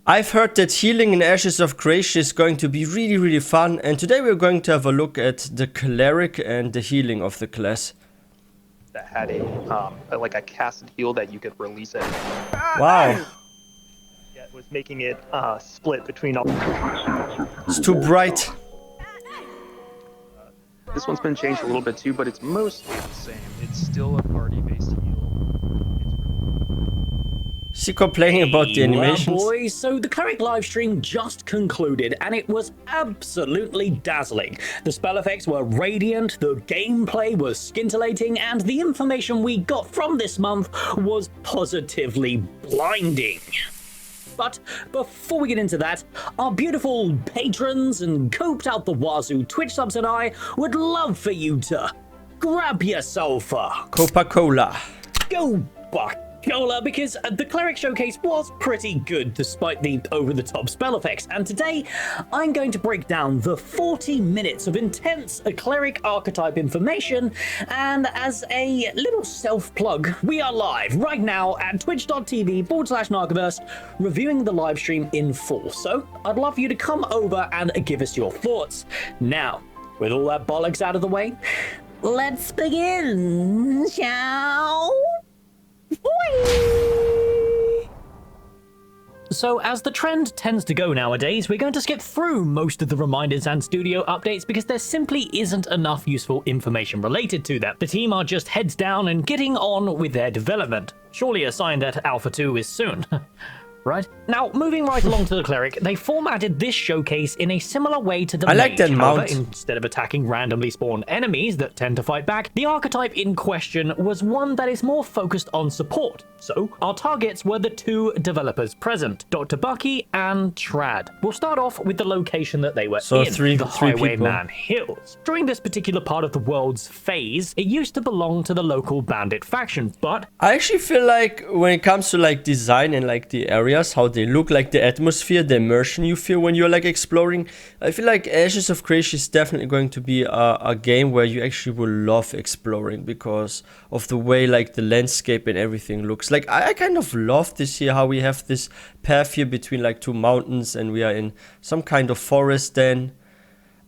I've heard that healing in Ashes of Grace is going to be really, really fun, and today we're going to have a look at the Cleric and the healing of the class. That had a casted heal that you could release it. Wow. Yeah, it was making it split between all. It's too bright. This one's been changed a little bit too, but it's mostly the same. It's still a party-based heal. Is he complaining about the animations? Well, boys, so the Cleric livestream just concluded and it was absolutely dazzling. The spell effects were radiant, the gameplay was scintillating, and the information we got from this month was positively blinding. But before we get into that, our beautiful patrons and coped out the wazoo Twitch subs and I would love for you to grab yourself a Coca-Cola. Go Buck. Because the Cleric showcase was pretty good despite the over-the-top spell effects, and today I'm going to break down the 40 minutes of intense Cleric archetype information, and as a little self-plug, we are live right now at twitch.tv/Narcoverse reviewing the live stream in full, so I'd love you to come over and give us your thoughts. Now, with all that bollocks out of the way, let's begin, shall So as the trend tends to go nowadays, we're going to skip through most of the reminders and studio updates because there simply isn't enough useful information related to them. The team are just heads down and getting on with their development. Surely a sign that Alpha 2 is soon. Right? Now, moving right along to the Cleric, they formatted this showcase in a similar way to the Mage. Like that However, mount. instead of attacking randomly spawned enemies that tend to fight back, the archetype in question was one that is more focused on support. So, our targets were the two developers present, Dr. Bucky and Trad. We'll start off with the location that they were in, the Highwayman Hills. During this particular part of the world's phase, it used to belong to the local bandit faction, but I actually feel like when it comes to like design and like the areas, how they look, like the atmosphere, the immersion you feel when you're like exploring, I feel like Ashes of Grace is definitely going to be a game where you actually will love exploring because of the way like the landscape and everything looks. Like I kind of love this here, how we have this path here between like two mountains and we are in some kind of forest then,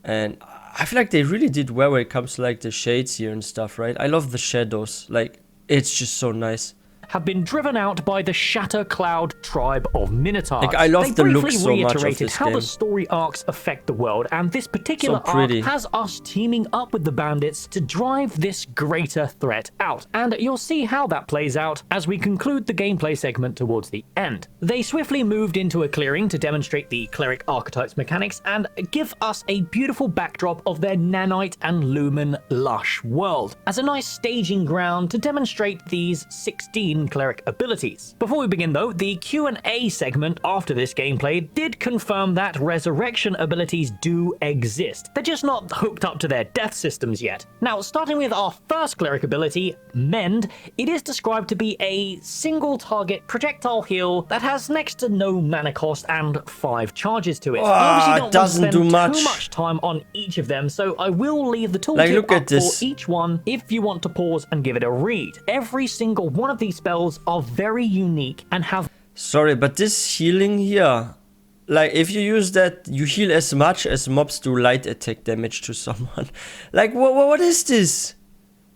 and I feel like they really did well when it comes to like the shades here and stuff, right? I love the shadows, like it's just so nice. Have been driven out by the Shatter Cloud tribe of Minotaurs. Like, I love the look so much of this how game. the story arcs affect the world, and this particular arc has us teaming up with the bandits to drive this greater threat out. And you'll see how that plays out as we conclude the gameplay segment towards the end. They swiftly moved into a clearing to demonstrate the Cleric archetypes mechanics and give us a beautiful backdrop of their nanite and lumen lush world as a nice staging ground to demonstrate these 16 Cleric abilities. Before we begin though, the Q&A segment after this gameplay did confirm that resurrection abilities do exist. They're just not hooked up to their death systems yet. Now, starting with our first Cleric ability, Mend, it is described to be a single target projectile heal that has next to no mana cost and 5 charges to it. I obviously don't want to spend too much time on each of them, so I will leave the tooltip up for each one if you want to pause and give it a read. Every single one of these spells are very unique and have... Sorry, but this healing here, like if you use that, you heal as much as mobs do light attack damage to someone. Like what is this?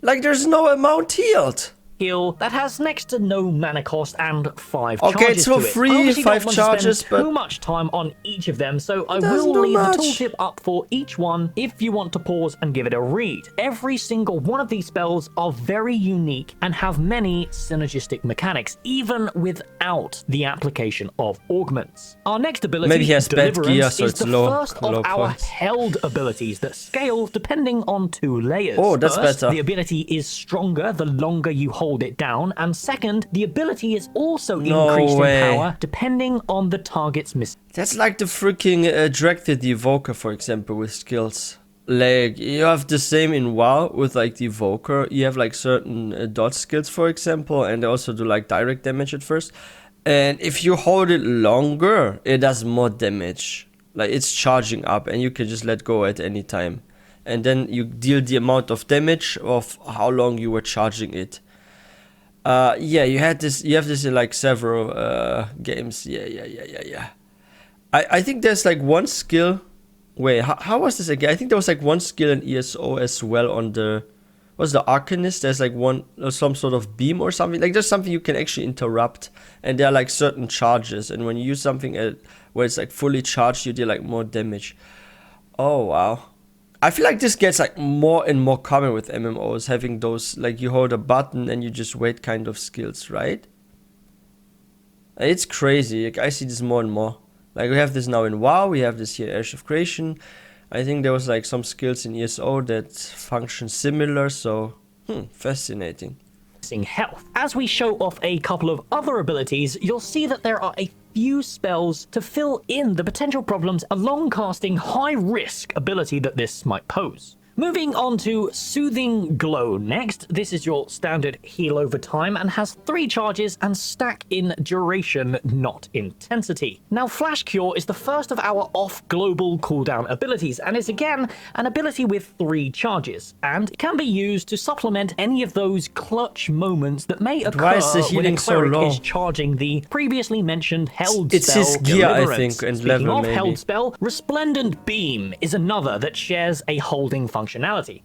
Like there's no amount healed. Heal that has next to no mana cost and 5 charges to it. Okay, it's for free, 5 charges, but too much time on each of them, so I will leave the tooltip up for each one if you want to pause and give it a read. Every single one of these spells are very unique and have many synergistic mechanics, even without the application of augments. Our next ability, maybe he has bad gear, so it's low, first of our held abilities that scale depending on 2 layers. Oh, that's better. The ability is stronger the longer you hold it down, and second, the ability is also increased in power depending on the target's miss. That's like the freaking Directed Evoker, for example, with skills. Like, you have the same in WoW with like the Evoker. You have like certain dodge skills, for example, and they also do like direct damage at first. And if you hold it longer, it does more damage. Like, it's charging up and you can just let go at any time. And then you deal the amount of damage of how long you were charging it. Yeah, you have this in like several games. Yeah. I think there's like one skill. Wait, how was this again? I think there was like one skill in ESO as well on the... Was the Arcanist? There's like one, some sort of beam or something. Like there's something you can actually interrupt. And there are like certain charges. And when you use something where it's like fully charged, you deal like more damage. Oh, wow. I feel like this gets like more and more common with MMOs. Having those, like you hold a button and you just wait kind of skills, right? It's crazy. Like, I see this more and more. Like we have this now in WoW. We have this here, Ash of Creation. I think there was like some skills in ESO that function similar, so fascinating. Health. As we show off a couple of other abilities, you'll see that there are a few spells to fill in the potential problems a long casting high risk ability that this might pose. Moving on to Soothing Glow next. This is your standard heal over time and has 3 charges and stack in duration, not intensity. Now, Flash Cure is the first of our off-global cooldown abilities and is again an ability with 3 charges and can be used to supplement any of those clutch moments that may occur when a cleric is charging the previously mentioned held spell. It's his gear, I think, and Speaking level of maybe. held spell, Resplendent Beam is another that shares a holding functionality.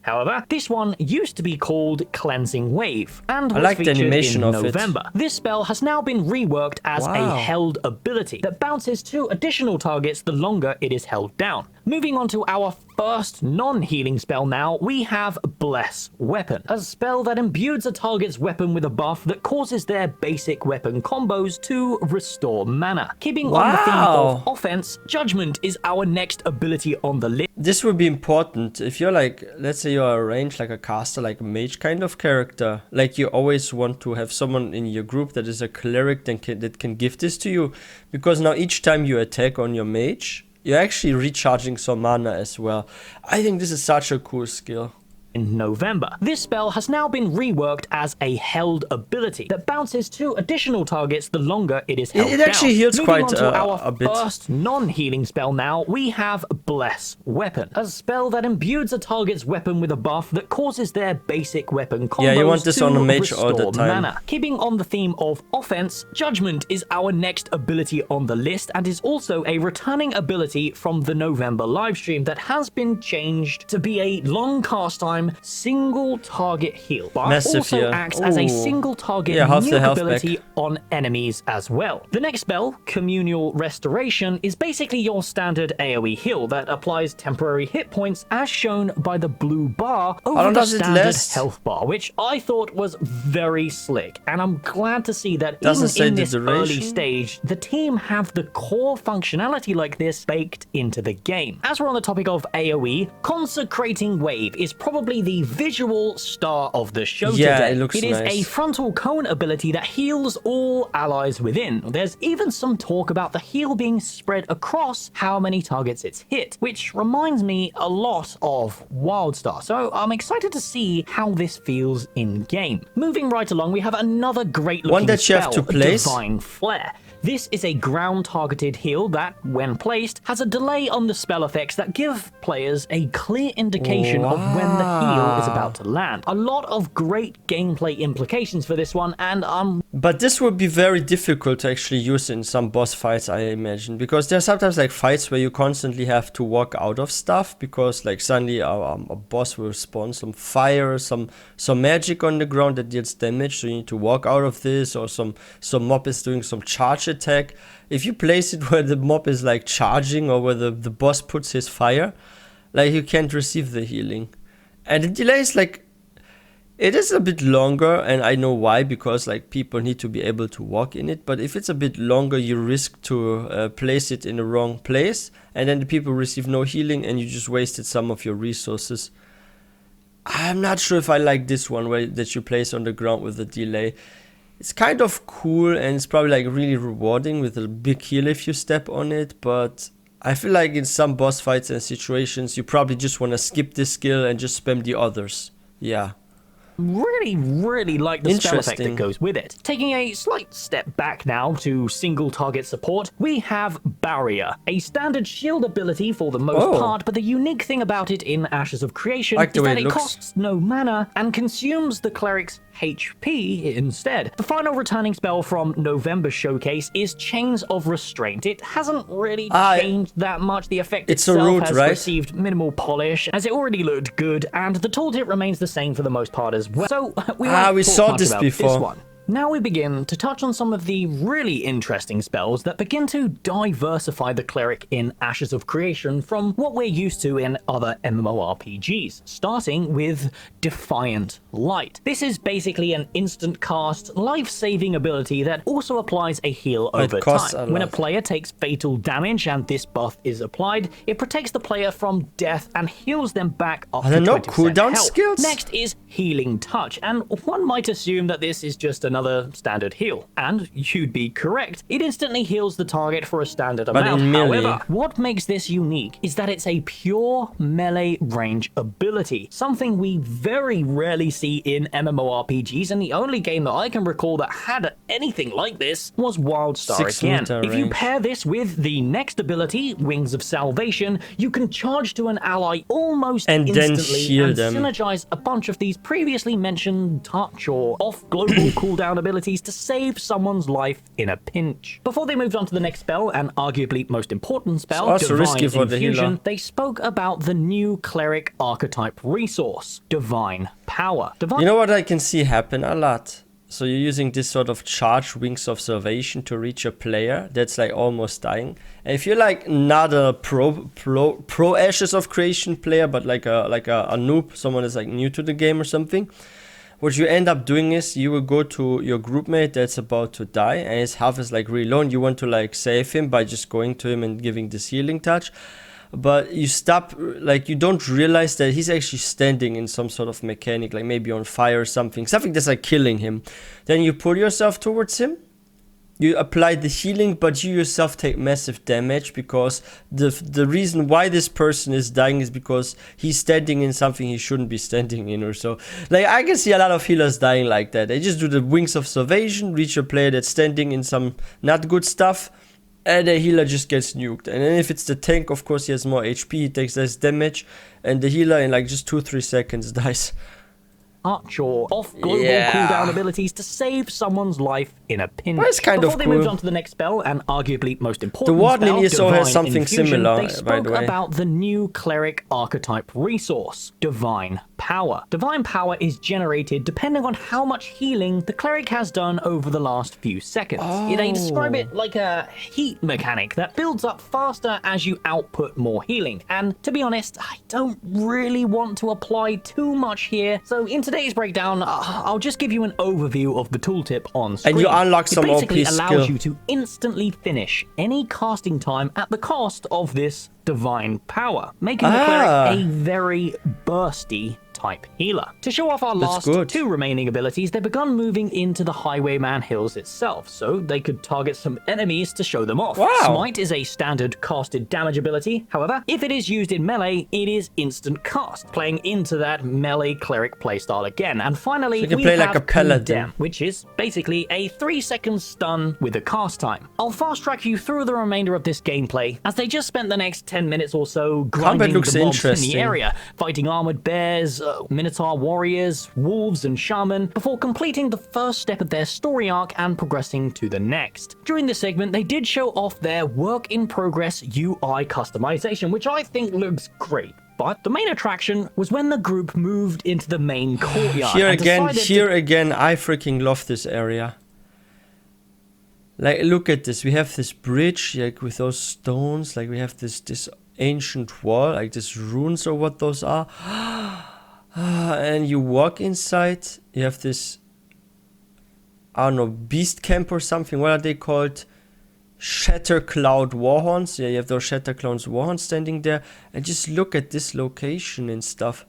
However, this one used to be called Cleansing Wave and was featured in November. This spell has now been reworked as a held ability that bounces to additional targets the longer it is held down. Moving on to our first non-healing spell now, we have Bless Weapon, a spell that imbues a target's weapon with a buff that causes their basic weapon combos to restore mana. Keeping on the theme of offense, Judgment is our next ability on the list. This would be important if you're like, let's say you're a range, like a caster, like a mage kind of character. Like you always want to have someone in your group that is a cleric that can give this to you. Because now each time you attack on your mage, you're actually recharging some mana as well. I think this is such a cool skill. In November. This spell has now been reworked as a held ability that bounces to additional targets the longer it is held down. It actually heals quite Moving on to a our bit. first non-healing spell now, we have Bless Weapon, a spell that imbues a target's weapon with a buff that causes their basic weapon combos Yeah, you want this to on a mage all the restore time. mana. Keeping on the theme of offense, Judgment is our next ability on the list and is also a returning ability from the November livestream that has been changed to be a long cast time single target heal, but also acts as a single target nuke ability on enemies as well. The next spell, Communal Restoration, is basically your standard AoE heal that applies temporary hit points as shown by the blue bar over the standard health bar, which I thought was very slick, and I'm glad to see that even in this early stage, the team have the core functionality like this baked into the game. As we're on the topic of AoE, Consecrating Wave is probably the visual star of the show today. It is a frontal cone ability that heals all allies within. There's even some talk about the heal being spread across how many targets it's hit, which reminds me a lot of Wildstar. So I'm excited to see how this feels in game. Moving right along, we have another great looking spell, Divine Flare. This is a ground-targeted heal that, when placed, has a delay on the spell effects that give players a clear indication of when the heal is about to land. A lot of great gameplay implications for this one, and But this would be very difficult to actually use in some boss fights, I imagine, because there are sometimes like fights where you constantly have to walk out of stuff because like suddenly a boss will spawn some fire, some magic on the ground that deals damage, so you need to walk out of this, or some mob is doing some charge attack. If you place it where the mob is like charging or where the boss puts his fire, like you can't receive the healing. And the delay is like, it is a bit longer, and I know why, because like people need to be able to walk in it. But if it's a bit longer, you risk to place it in the wrong place, and then the people receive no healing and you just wasted some of your resources. I'm not sure if I like this one that you place on the ground with the delay. It's kind of cool, and it's probably like really rewarding with a big heal if you step on it, but I feel like in some boss fights and situations you probably just want to skip this skill and just spam the others. Yeah. Really like the spell effect that goes with it. Taking a slight step back now to single target support, we have Barrier, a standard shield ability for the most part, but the unique thing about it in Ashes of Creation is that it costs no mana and consumes the cleric's HP instead. The final returning spell from November Showcase is Chains of Restraint. It hasn't really changed that much. The effect itself has received minimal polish, as it already looked good, and the tooltip remains the same for the most part as well. So we saw this before. This one. Now we begin to touch on some of the really interesting spells that begin to diversify the Cleric in Ashes of Creation from what we're used to in other MMORPGs, starting with Defiant Light. This is basically an instant cast, life-saving ability that also applies a heal over time. When a player takes fatal damage and this buff is applied, it protects the player from death and heals them back up to 20% cooldown health. skills? Next is Healing Touch, and one might assume that this is just another standard heal, and you'd be correct. It instantly heals the target for a standard amount. However, what makes this unique is that it's a pure melee range ability, something we very rarely see in MMORPGs, and the only game that I can recall that had anything like this was WildStar again. If you pair this with the next ability, Wings of Salvation, you can charge to an ally almost instantly and synergize a bunch of these previously mentioned touch or off global cooldown abilities to save someone's life in a pinch. Before they moved on to the next spell, and arguably most important spell, Divine Infusion, they spoke about the new Cleric archetype resource, Divine Power. You know what I can see happen a lot? So you're using this sort of charged Wings of Salvation to reach a player that's like almost dying. And if you're like not a pro Ashes of Creation player, but like a noob, someone that's like new to the game or something, what you end up doing is you will go to your groupmate that's about to die and his health is like really low and you want to like save him by just going to him and giving this healing touch. But you stop, like you don't realize that he's actually standing in some sort of mechanic, like maybe on fire or something that's like killing him. Then you pull yourself towards him. You apply the healing, but you yourself take massive damage because the reason why this person is dying is because he's standing in something he shouldn't be standing in or so. Like I can see a lot of healers dying like that. They just do the Wings of Salvation, reach a player that's standing in some not good stuff, and the healer just gets nuked. And then if it's the tank, of course he has more HP, he takes less damage, and the healer in like just 2-3 seconds dies. Touch or off global cooldown abilities to save someone's life in a pinch. Well, it's kind Before of they cool. moved on to the next spell, and arguably most important the Warden in ESO has something Infusion, similar, they spoke by the way. about the new Cleric archetype resource, Divine Power. Divine Power is generated depending on how much healing the Cleric has done over the last few seconds. They describe it like a heat mechanic that builds up faster as you output more healing. And to be honest, I don't really want to apply too much here, so in today's breakdown, I'll just give you an overview of the tooltip on screen. And you unlock some OP skill. It basically allows you to instantly finish any casting time at the cost of this Divine Power, making the Cleric a very bursty type healer. To show off our last two remaining abilities, they've begun moving into the Highwayman Hills itself, so they could target some enemies to show them off. Smite is a standard casted damage ability. However, if it is used in melee, it is instant cast, playing into that melee Cleric playstyle again. And finally, so we play have like a Paladin, which is basically a 3-second stun with a cast time. I'll fast track you through the remainder of this gameplay, as they just spent the next 10 minutes or so grinding the mobs in the area, fighting armored bears, Minotaur warriors, wolves, and shaman, before completing the first step of their story arc and progressing to the next. During this segment, they did show off their work-in-progress UI customization, which I think looks great. But the main attraction was when the group moved into the main courtyard. Here again, I freaking love this area. Like, look at this. We have this bridge, like with those stones. Like we have this ancient wall, like these runes or what those are. And you walk inside. You have this, I don't know, beast camp or something. What are they called? Shattercloud Warhorns. Yeah, you have those Shattercloud Warhorns standing there. And just look at this location and stuff.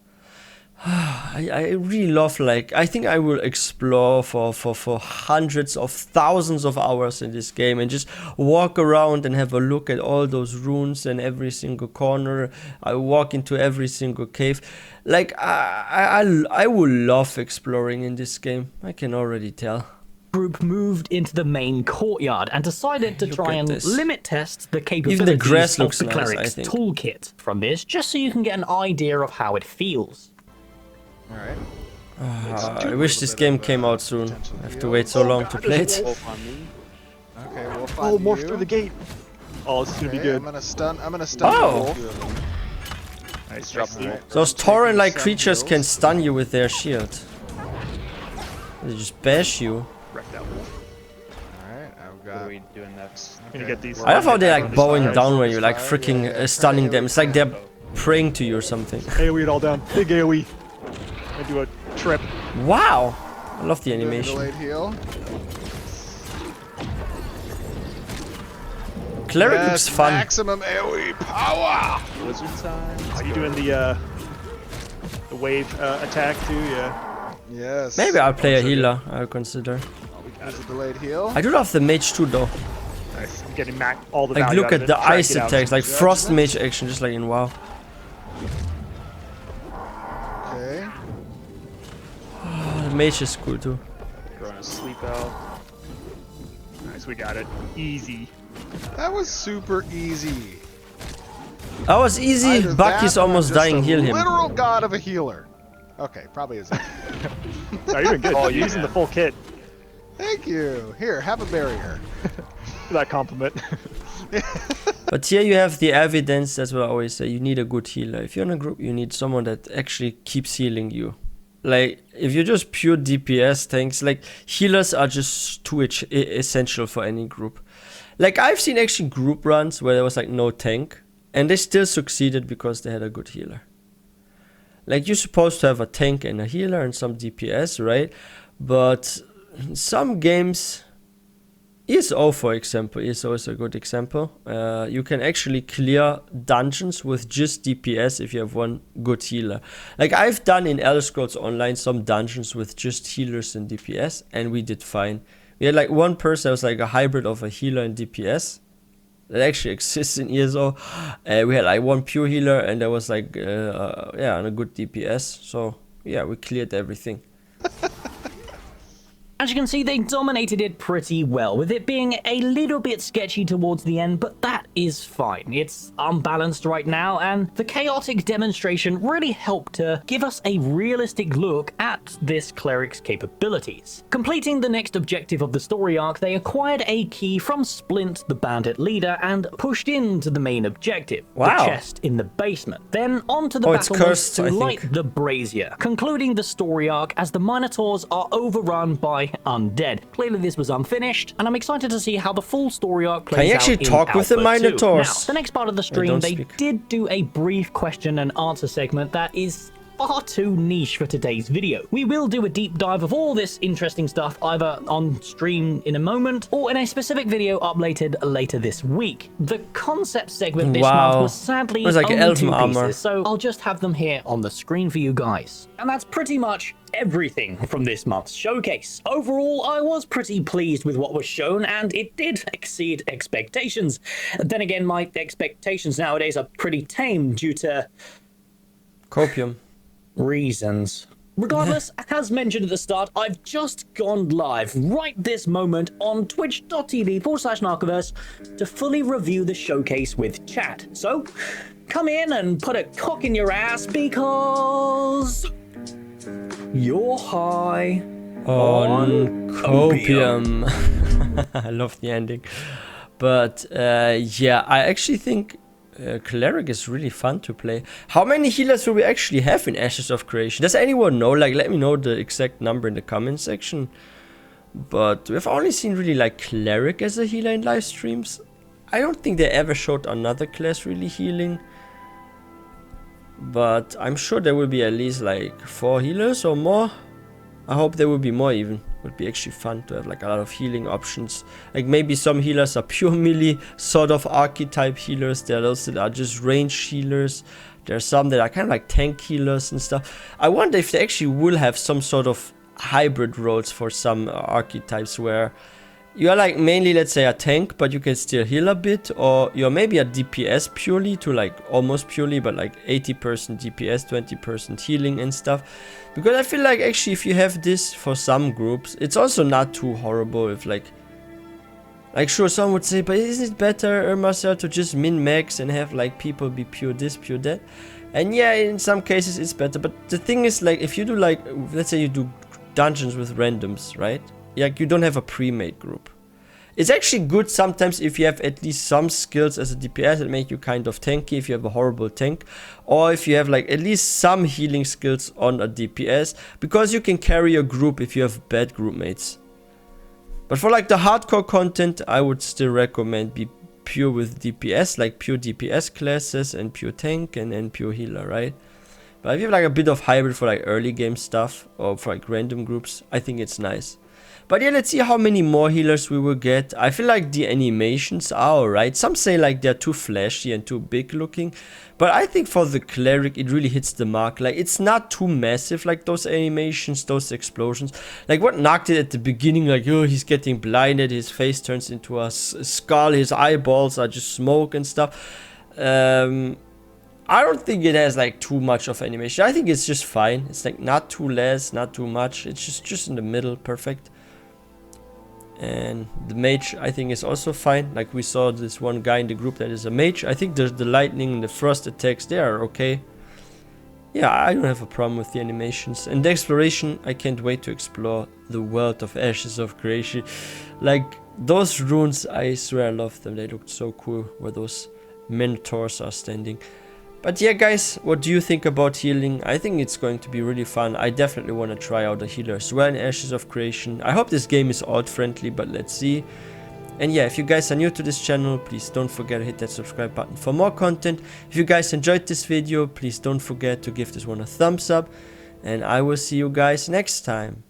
I really love, like, I think I will explore for hundreds of thousands of hours in this game and just walk around and have a look at all those runes in every single corner. I walk into every single cave. Like, I will love exploring in this game. I can already tell. Group moved into the main courtyard and decided to try and limit test the capabilities of the Cleric's toolkit from this, just so you can get an idea of how it feels. Alright. I wish this game came out soon. I have to wait so long to play it. Wolf on me. Okay, Wolf on morph you. through the gate. Oh, this is gonna be good. I'm gonna stun Oh. Wolf. Nice, Drop nice. the Those Tauren-like some creatures heals. can stun you with their shield. They just bash you. Wreck that wolf. Alright, I've What got... are we doing next? Gonna get these. I love how they're like bowing fire, down when you're like fire, freaking yeah, stunning fire, them. It's like they're praying to you or something. AoE it all down. Big AoE. I do a trip. Wow! I love the Doing animation. delayed heal. Cleric Yes, looks fun. maximum AoE power! Wizard time. Are you doing the wave attack too? Yeah. Yes. Maybe I'll play a healer, I'll consider. There's a delayed heal. I do love the mage too though. Nice. I'm getting all the Like value look out of at it. the Try to ice get out. attacks, like frost Judgment. mage action, just like in WoW. Okay. The mage is cool too. Throwing a sleep out. Nice, we got it. Easy. That was super easy. That was easy. Either Bucky's that or almost just dying. a Heal him. Literal god of a healer. Okay, probably isn't. No, you're doing good. Oh, You're yeah. using the full kit. Thank you. Here, have a barrier. For that compliment. But here you have the evidence. That's what I always say. You need a good healer. If you're in a group, you need someone that actually keeps healing you. Like, if you're just pure DPS tanks, like, healers are just too essential for any group. Like, I've seen actually group runs where there was, like, no tank, and they still succeeded because they had a good healer. Like, you're supposed to have a tank and a healer and some DPS, right? But in some games, ESO, for example, ESO is a good example. You can actually clear dungeons with just DPS if you have one good healer. Like I've done in Elder Scrolls Online some dungeons with just healers and DPS, and we did fine. We had like one person that was like a hybrid of a healer and DPS. That actually exists in ESO. We had like one pure healer, and there was like, yeah, and a good DPS. So yeah, we cleared everything. As you can see, they dominated it pretty well, with it being a little bit sketchy towards the end, but that is fine. It's unbalanced right now, and the chaotic demonstration really helped to give us a realistic look at this cleric's capabilities. Completing the next objective of the story arc, they acquired a key from Splint, the bandit leader, and pushed into the main objective, Wow. the chest in the basement. Then onto the it's battle cursed, to I light think. the brazier, concluding the story arc as the Minotaurs are overrun by undead. Clearly this was unfinished, and I'm excited to see how the full story arc plays out. Can you actually in talk with the Alpha 2. Minotaurs? Now, the next part of the stream, don't they speak. did do a brief question and answer segment that is far too niche for today's video. We will do a deep dive of all this interesting stuff either on stream in a moment or in a specific video uploaded later this week. The concept segment this Wow. month was sadly It was like only elven 2 armor. pieces, so I'll just have them here on the screen for you guys. And that's pretty much everything from this month's showcase. Overall, I was pretty pleased with what was shown, and it did exceed expectations. Then again, my expectations nowadays are pretty tame due to Copium. reasons. Regardless, as mentioned at the start, I've just gone live right this moment on twitch.tv/Narcoverse to fully review the showcase with chat. So, come in and put a cock in your ass because you're high On copium. I love the ending. But yeah, I actually think Cleric is really fun to play. How many healers will we actually have in Ashes of Creation? Does anyone know? Like, let me know the exact number in the comment section. But we've only seen really like Cleric as a healer in live streams. I don't think they ever showed another class really healing. But I'm sure there will be at least like 4 healers or more. I hope there will be more even. Would be actually fun to have like a lot of healing options. Like maybe some healers are pure melee sort of archetype healers. There are those that are just range healers. There are some that are kind of like tank healers and stuff. I wonder if they actually will have some sort of hybrid roles for some archetypes where you are like mainly, let's say, a tank, but you can still heal a bit, or you're maybe a DPS purely to like almost purely, but like 80% DPS, 20% healing and stuff. Because I feel like actually if you have this for some groups, it's also not too horrible if like sure, some would say, but isn't it better, Marcel, to just min-max and have like people be pure this, pure that? And yeah, in some cases it's better, but the thing is, like, if you do, like, let's say you do dungeons with randoms, right? Like, you don't have a pre-made group. It's actually good sometimes if you have at least some skills as a DPS that make you kind of tanky if you have a horrible tank, or if you have like at least some healing skills on a DPS, because you can carry a group if you have bad group mates. But for like the hardcore content, I would still recommend be pure with DPS, like pure DPS classes and pure tank and then pure healer, right? But if you have like a bit of hybrid for like early game stuff or for like random groups, I think it's nice. But yeah, let's see how many more healers we will get. I feel like the animations are alright. Some say like they're too flashy and too big looking. But I think for the Cleric, it really hits the mark. Like, it's not too massive, like those animations, those explosions. Like what knocked it at the beginning, like, oh, he's getting blinded, his face turns into a skull, his eyeballs are just smoke and stuff. I don't think it has like too much of animation. I think it's just fine. It's like not too less, not too much. It's just in the middle, perfect. And the mage, I think, is also fine. Like we saw this one guy in the group that is a mage. I think the lightning and the frost attacks, they are okay. Yeah, I don't have a problem with the animations. And the exploration, I can't wait to explore the world of Ashes of Creation. Like, those runes, I swear I love them. They looked so cool where those minotaurs are standing. But yeah, guys, what do you think about healing? I think it's going to be really fun. I definitely want to try out a healer as well in Ashes of Creation. I hope this game is alt friendly, but let's see. And yeah, if you guys are new to this channel, please don't forget to hit that subscribe button for more content. If you guys enjoyed this video, please don't forget to give this one a thumbs up. And I will see you guys next time.